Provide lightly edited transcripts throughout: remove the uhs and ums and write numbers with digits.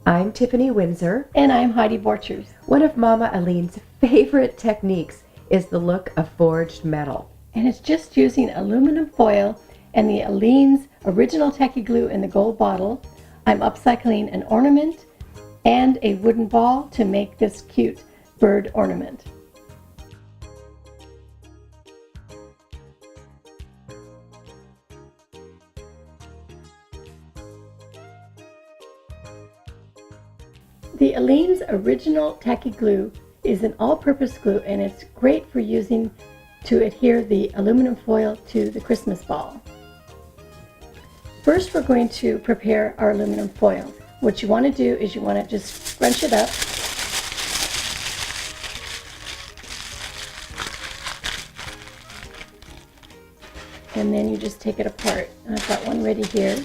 I'm Tiffany Windsor. And I'm Heidi Borchers. One of Mama Aline's favorite techniques is the look of forged metal. And it's just using aluminum foil and the Aline's original tacky glue in the gold bottle. I'm upcycling an ornament and a wooden ball to make this cute bird ornament. The Aline's original tacky glue is an all-purpose glue, and it's great for using to adhere the aluminum foil to the Christmas ball. First, we're going to prepare our aluminum foil. What you want to do is you want to just scrunch it up. And then you just take it apart. And I've got one ready here.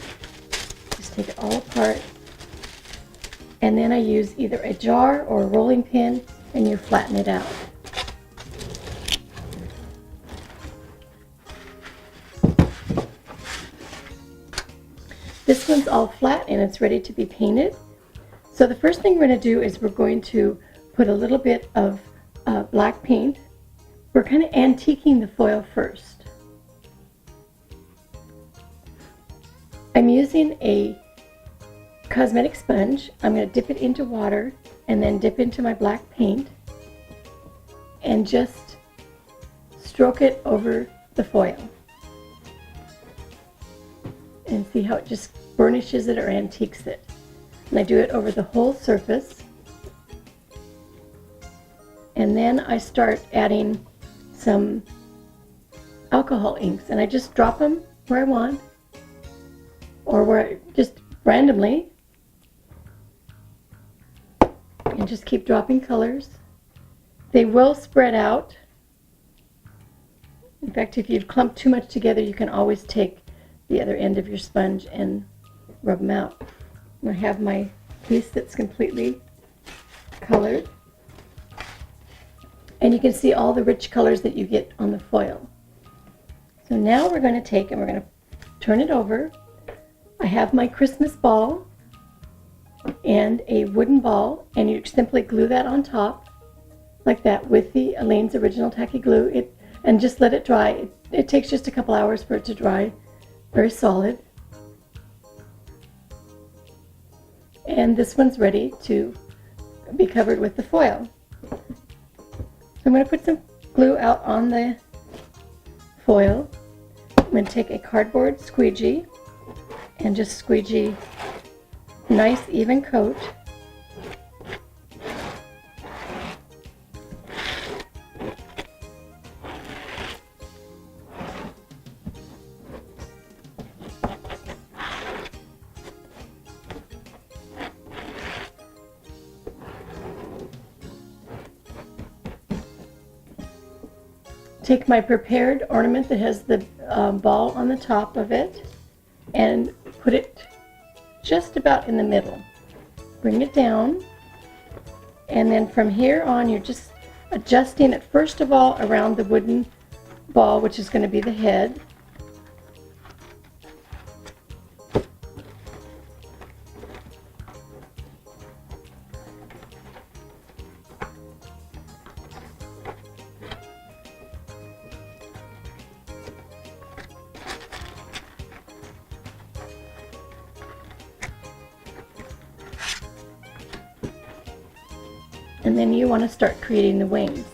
Just take it all apart. And then I use either a jar or a rolling pin, and you flatten it out. This one's all flat and it's ready to be painted. So the first thing we're going to do is we're going to put a little bit of black paint. We're kind of antiquing the foil first. I'm using a cosmetic sponge. I'm going to dip it into water and then dip into my black paint and just stroke it over the foil. And see how it just burnishes it or antiques it. And I do it over the whole surface. And then I start adding some alcohol inks, and I just drop them where I want or just randomly, and just keep dropping colors. They will spread out. In fact, if you've clumped too much together, you can always take the other end of your sponge and rub them out. I have my piece that's completely colored, and you can see all the rich colors that you get on the foil. So now we're going to take and we're going to turn it over. I have my Christmas ball and a wooden ball, and you simply glue that on top like that with the Aline's original tacky glue, and just let it dry. It takes just a couple hours for it to dry. Very solid. And this one's ready to be covered with the foil. So I'm going to put some glue out on the foil. I'm going to take a cardboard squeegee and just squeegee a nice even coat. Take my prepared ornament that has the ball on the top of it and put it just about in the middle. Bring it down, and then from here on you're just adjusting it first of all around the wooden ball, which is going to be the head. And then you want to start creating the wings.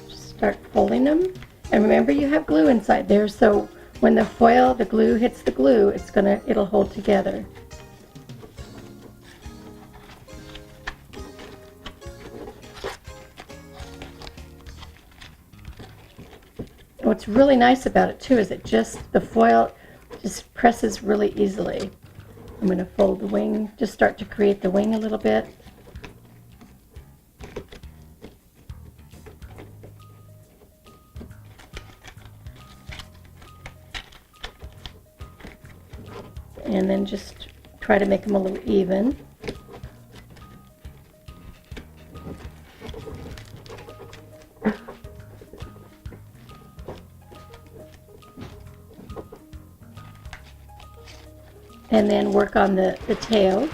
Just start folding them. And remember, you have glue inside there, so when the foil, the glue hits the glue, it'll hold together. What's really nice about it too is the foil just presses really easily. I'm going to fold the wing, just start to create the wing a little bit. And then just try to make them a little even. And then work on the tail.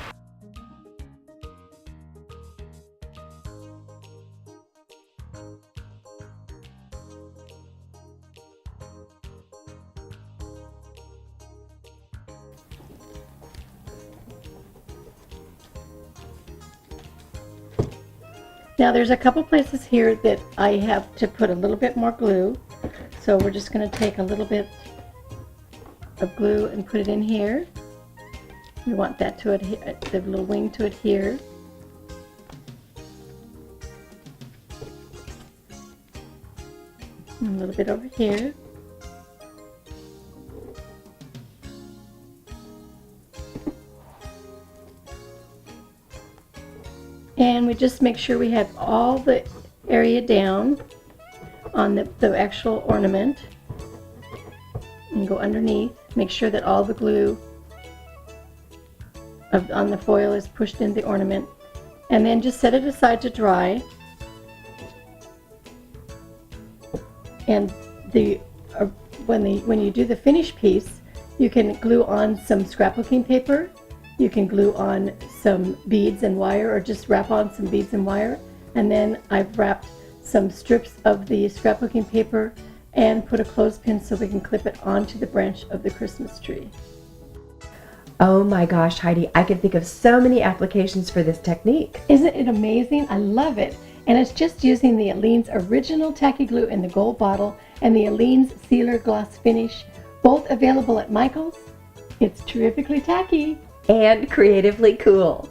Now there's a couple places here that I have to put a little bit more glue. So we're just going to take a little bit of glue and put it in here. We want that to adhere, the little wing to adhere. And a little bit over here. And we just make sure we have all the area down on the actual ornament. And go underneath. Make sure that all the glue on the foil is pushed in the ornament. And then just set it aside to dry. And when you do the finished piece, you can glue on some scrapbooking paper. You can glue on some beads and wire, or just wrap on some beads and wire. And then I've wrapped some strips of the scrapbooking paper and put a clothespin so we can clip it onto the branch of the Christmas tree. Oh my gosh, Heidi, I can think of so many applications for this technique. Isn't it amazing? I love it. And it's just using the Aleene's original tacky glue in the gold bottle and the Aleene's sealer gloss finish, both available at Michael's. It's terrifically tacky. And creatively cool.